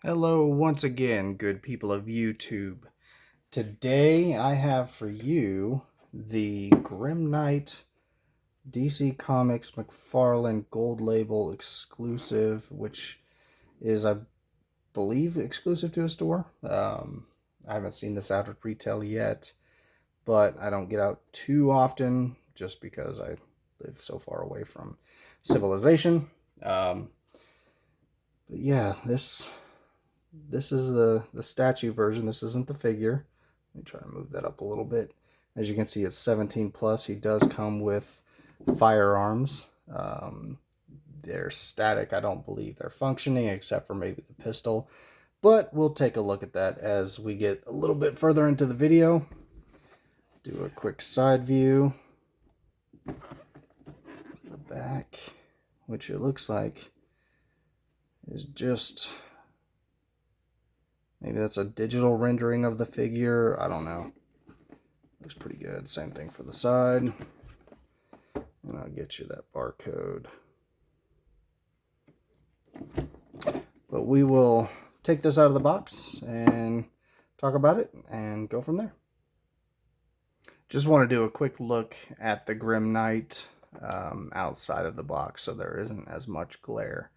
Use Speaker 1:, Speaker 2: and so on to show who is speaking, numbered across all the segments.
Speaker 1: Hello once again, good people of YouTube. Today I have for you the Grim Knight DC Comics McFarlane Gold Label exclusive, which is, I believe, exclusive to a store. I haven't seen this out at retail yet, but I don't get out too often just because I live so far away from civilization. But yeah, this is the statue version. This isn't the figure. Let me try to move that up a little bit. As you can see, it's 17 plus. He does come with firearms. They're static. I don't believe they're functioning except for maybe the pistol. But we'll take a look at that as we get a little bit further into the video. Do a quick side view. The back, which it looks like is just... maybe that's a digital rendering of the figure. I don't know. Looks pretty good. Same thing for the side. And I'll get you that barcode. But we will take this out of the box and talk about it and go from there. Just want to do a quick look at the Grim Knight outside of the box so there isn't as much glare.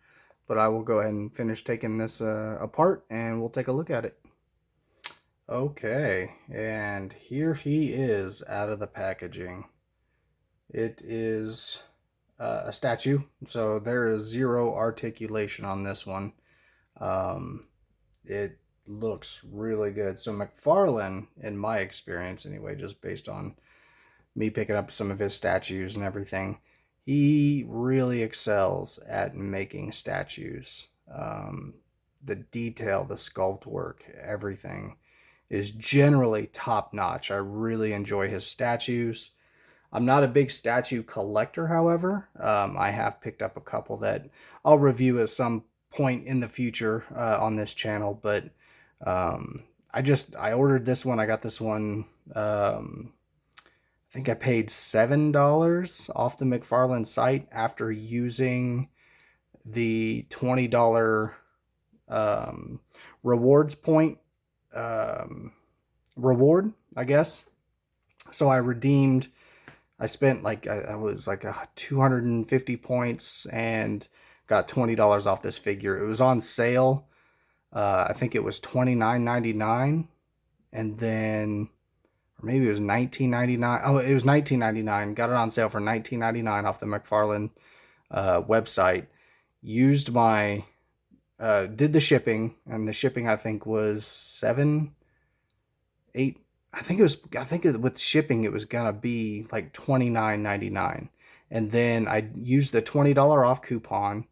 Speaker 1: But I will go ahead and finish taking this apart and we'll take a look at it. Okay, and here he is out of the packaging. It is a statue, so there is zero articulation on this one. It looks really good. So McFarlane, in my experience anyway, just based on me picking up some of his statues and everything, he really excels at making statues. The detail, the sculpt work, everything is generally top notch. I really enjoy his statues. I'm not a big statue collector, however. I have picked up a couple that I'll review at some point in the future on this channel, but I ordered this one. I got this one. I think I paid $7 off the McFarlane site after using the $20 rewards point reward, I guess. So I spent like, I was like 250 points and got $20 off this figure. It was on sale. I think it was $29.99, and then, or maybe it was $19.99. Oh, it was $19.99. Got it on sale for $19.99 off the McFarlane website. Used my did the shipping, and the shipping I think was $8. I think with shipping it was gonna be like $29.99, and then I used the $20 off coupon,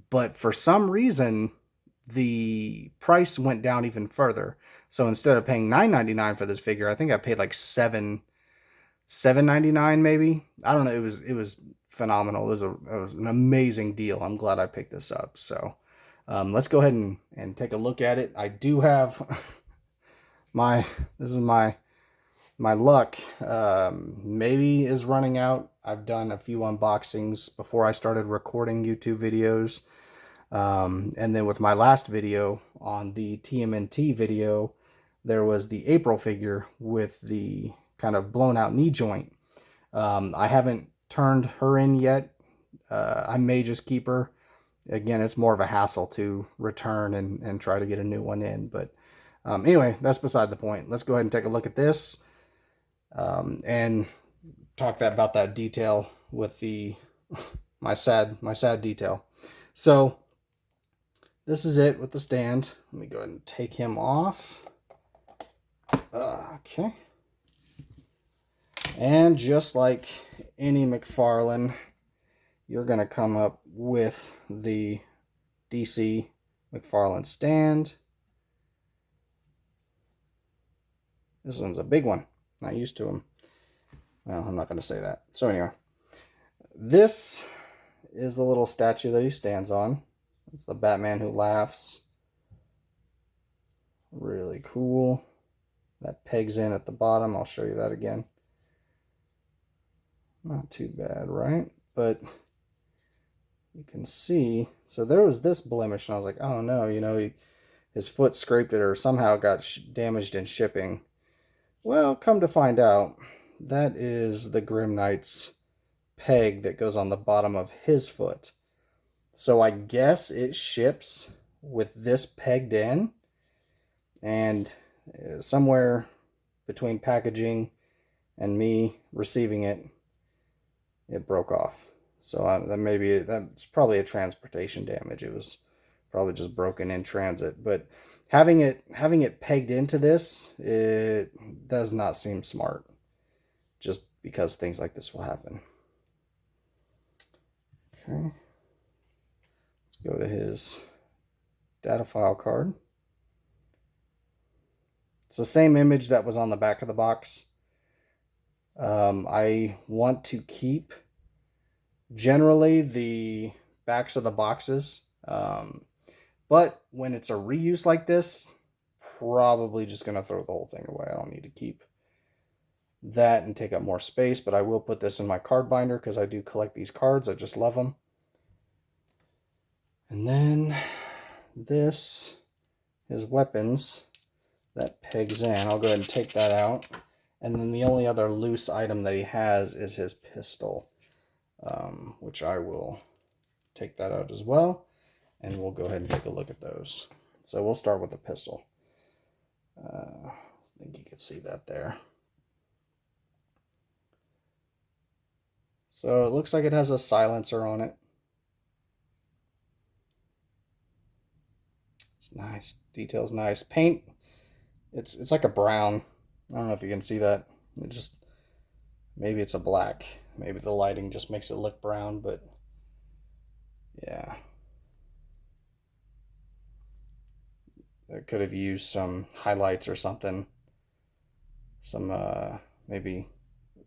Speaker 1: but for some reason the price went down even further. So instead of paying $9.99 for this figure, I think I paid like $7.99 maybe. I don't know. It was phenomenal. It was an amazing deal. I'm glad I picked this up. So let's go ahead and take a look at it. I do have this is my luck maybe is running out. I've done a few unboxings before I started recording YouTube videos. And then with my last video on the TMNT video, there was the April figure with the kind of blown out knee joint. I haven't turned her in yet. I may just keep her. Again, it's more of a hassle to return and try to get a new one in. But anyway, that's beside the point. Let's go ahead and take a look at this and talk about that detail with the my sad detail. So this is it with the stand. Let me go ahead and take him off. Okay. And just like any McFarlane, you're going to come up with the DC McFarlane stand. This one's a big one. Not used to them. Well, I'm not going to say that. So anyway, this is the little statue that he stands on. It's the Batman who laughs. Really cool. That pegs in at the bottom. I'll show you that again. Not too bad, right? But you can see, so there was this blemish, and I was like, oh no, you know, his foot scraped it or somehow got damaged in shipping. Well, come to find out, that is the Grim Knight's peg that goes on the bottom of his foot. So I guess it ships with this pegged in, and somewhere between packaging and me receiving it, it broke off. So that's probably a transportation damage. It was probably just broken in transit. But having it pegged into this, it does not seem smart, just because things like this will happen. Okay, let's go to his data file card. It's the same image that was on the back of the box. I want to keep generally the backs of the boxes, but when it's a reuse like this, probably just going to throw the whole thing away. I don't need to keep that and take up more space, but I will put this in my card binder because I do collect these cards. I just love them. And then this is weapons that pegs in. I'll go ahead and take that out. And then the only other loose item that he has is his pistol, which I will take that out as well. And we'll go ahead and take a look at those. So we'll start with the pistol. I think you can see that there. So it looks like it has a silencer on it. It's nice. Detail's nice. Paint, it's like a brown. I don't know if you can see that. It just, maybe it's a black. Maybe the lighting just makes it look brown, but yeah. I could have used some highlights or something. Some maybe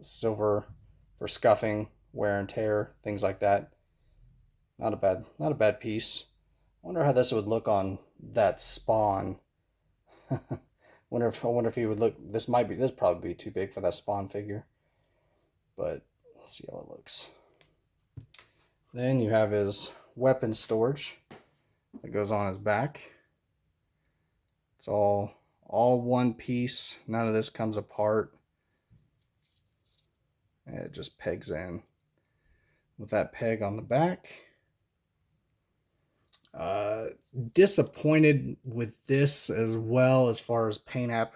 Speaker 1: silver for scuffing, wear and tear, things like that. Not a bad piece. I wonder how this would look on that Spawn. I wonder if he would look. This probably be too big for that Spawn figure. But let's see how it looks. Then you have his weapon storage that goes on his back. It's all one piece. None of this comes apart. And it just pegs in with that peg on the back. Disappointed with this as well as far as paint app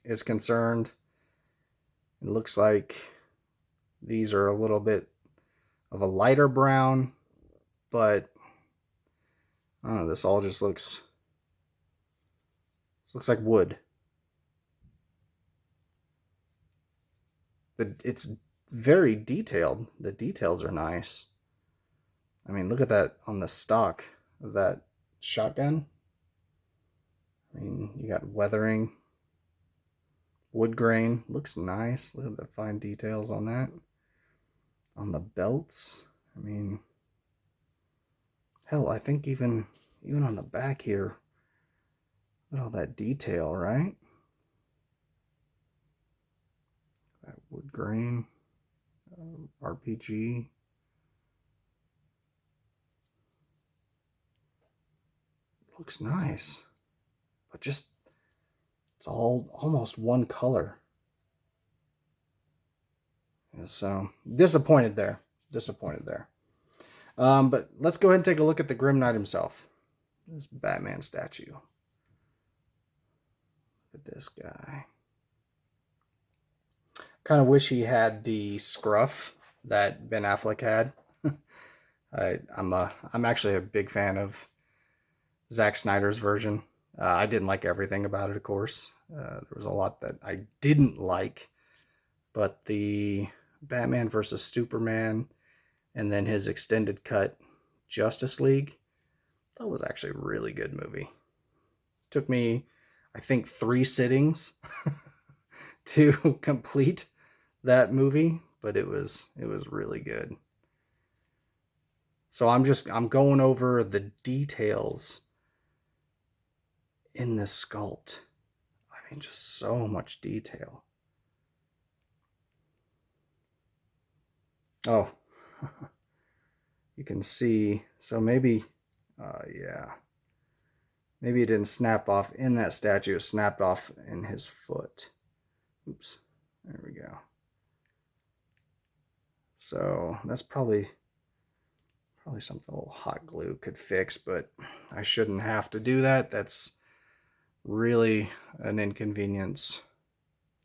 Speaker 1: is concerned. It looks like these are a little bit of a lighter brown, but I don't know, this all just looks like wood. But it's very detailed. The details are nice. I mean, look at that on the stock of that shotgun. I mean, you got weathering, wood grain. Looks nice. Look at the fine details on that. On the belts, I mean, hell, I think even on the back here, look at all that detail, right? That wood grain, RPG. Looks nice, but just, it's all almost one color. And so disappointed there. But let's go ahead and take a look at the Grim Knight himself. This Batman statue. Look at this guy. Kind of wish he had the scruff that Ben Affleck had. I'm actually a big fan of Zack Snyder's version. I didn't like everything about it, of course. There was a lot that I didn't like, but the Batman versus Superman and then his extended cut Justice League, that was actually a really good movie. Took me, I think, 3 sittings to complete that movie, but it was really good. So I'm going over the details in this sculpt. I mean, just so much detail. Oh, you can see, so maybe, yeah, maybe it didn't snap off in that statue, it snapped off in his foot. Oops, there we go. So that's probably something a little hot glue could fix, but I shouldn't have to do that. That's really an inconvenience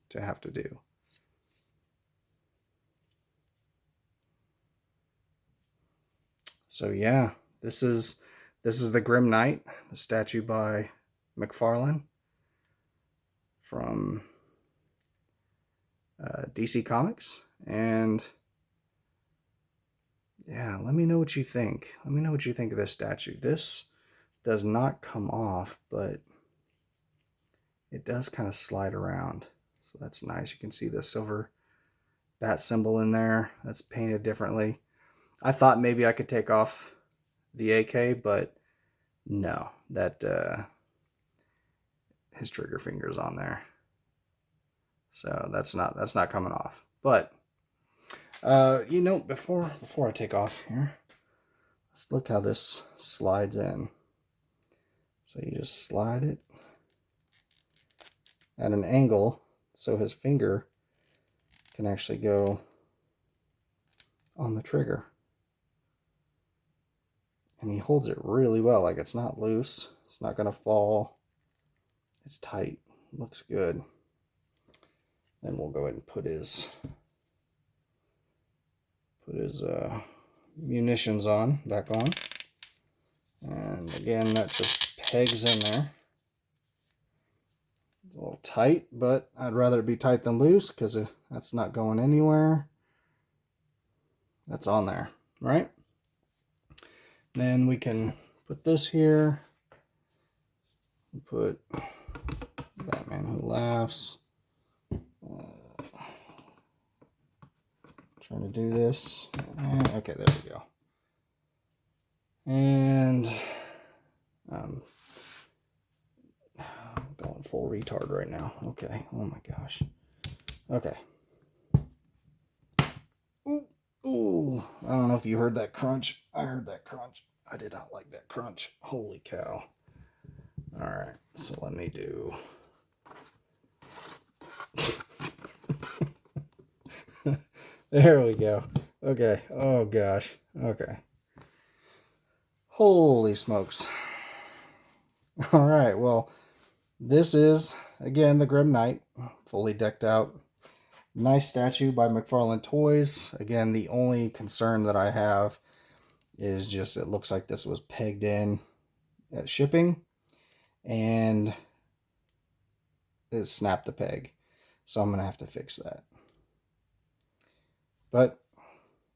Speaker 1: to have to do. So yeah, this is the Grim Knight, the statue by McFarlane from DC Comics. And yeah, let me know what you think. Let me know what you think of this statue. This does not come off, but it does kind of slide around. So that's nice. You can see the silver bat symbol in there. That's painted differently. I thought maybe I could take off the AK, but no, that his trigger finger's on there. So that's not coming off. But you know, before I take off here, let's look how this slides in. So you just slide it at an angle so his finger can actually go on the trigger. And he holds it really well, like it's not loose, it's not gonna fall, it's tight, looks good. Then we'll go ahead and put his munitions back on. And again, that just pegs in there. It's a little tight, but I'd rather it be tight than loose because that's not going anywhere. That's on there, right? Then we can put this here. Put Batman Who Laughs. Trying to do this. Okay, there we go. And I'm going full retard right now. Okay. Oh my gosh. Okay. Ooh. I don't know if you heard that crunch. I heard that crunch. I did not like that crunch. Holy cow. Alright, so let me do... There we go. Okay. Oh gosh. Okay. Holy smokes. Alright, well, this is, again, the Grim Knight, fully decked out. Nice statue by McFarlane Toys. Again, the only concern that I have is just it looks like this was pegged in at shipping and it snapped the peg. So I'm going to have to fix that. But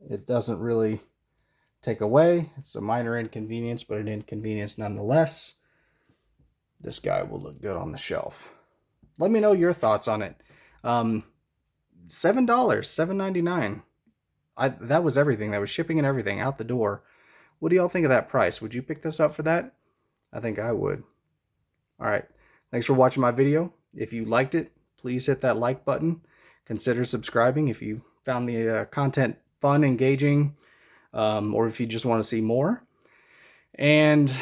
Speaker 1: it doesn't really take away. It's a minor inconvenience, but an inconvenience nonetheless. This guy will look good on the shelf. Let me know your thoughts on it. $7, $7.99. That was everything. That was shipping and everything out the door. What do y'all think of that price? Would you pick this up for that? I think I would. Alright. Thanks for watching my video. If you liked it, please hit that like button. Consider subscribing if you found the content fun, engaging, or if you just want to see more. And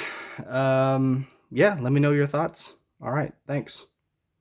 Speaker 1: yeah, let me know your thoughts. Alright, thanks.